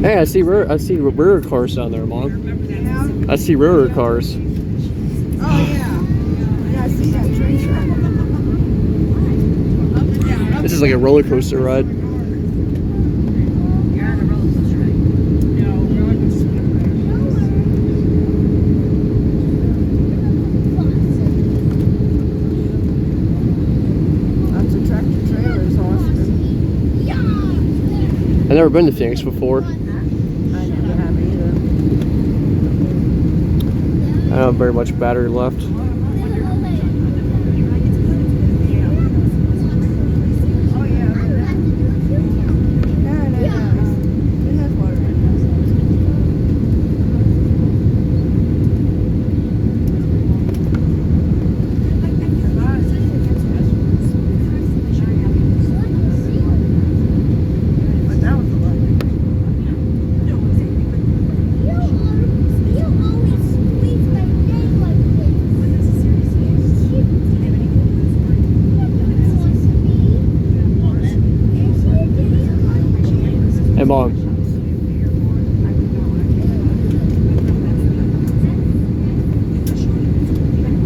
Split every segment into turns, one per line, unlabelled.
Hey, I see rear cars down there, Mom.
Yeah.
I see rear cars.
Oh yeah. Yeah, I see that train track.
This is like a roller coaster ride.
You're on a roller coaster ride. No, roller coaster.
That's a tractor trailer is awesome.
I've never been to Phoenix before.
I never have either.
I don't have very much battery left.
Oh yeah. Yeah, it has. It has water in it. But that was electric.
Hey, Mom.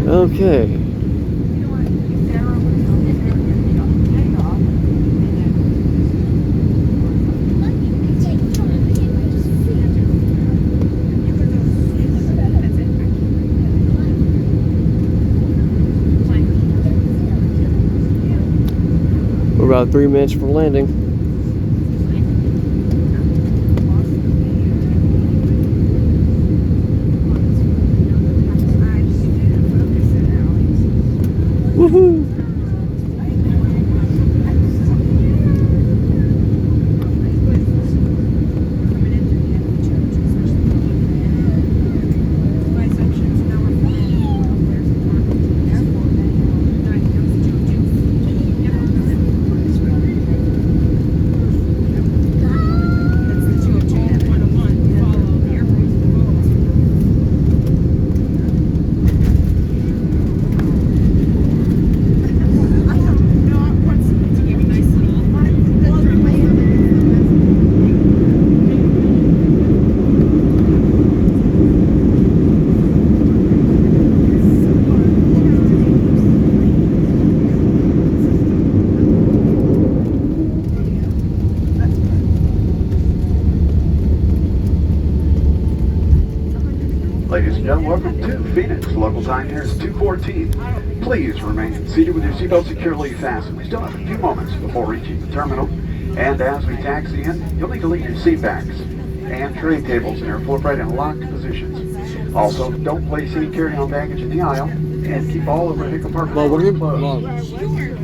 Okay. We're about 3 minutes from landing. Woohoo!
Ladies and gentlemen, welcome to Phoenix. Local time here is 2:14. Please remain seated with your seatbelt securely fastened. We still have a few moments before reaching the terminal. And as we taxi in, you'll need to leave your seat backs and tray tables in their upright and locked positions. Also, don't place any carry-on baggage in the aisle and keep all overhead compartments closed.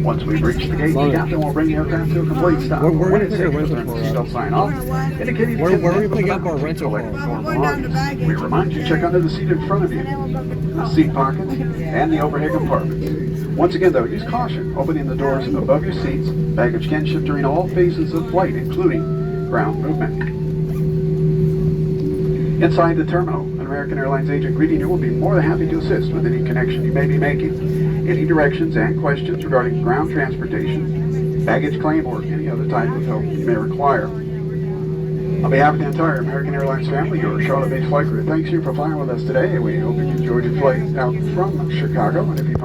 Once we reach the gate, the captain will bring the aircraft to a complete stop.
Where
When
are
it's
you
safe
picking
to
a
turn the
rental
seatbelt sign off, indicating
Where are we picking up our rental car?
I'm going down to baggage.
we remind you to check under the seat in front of you, the seat pockets, and the overhead compartments. Once again, though, use caution opening the doors above your seats. Baggage can shift during all phases of flight, including ground movement. Inside the terminal, an American Airlines agent greeting you will be more than happy to assist with any connection you may be making. Any directions and questions regarding ground transportation, baggage claim, or any other type of help you may require. On behalf of the entire American Airlines family, your Charlotte-based flight crew thanks you for flying with us today. We hope you enjoyed your flight out from Chicago. And if you find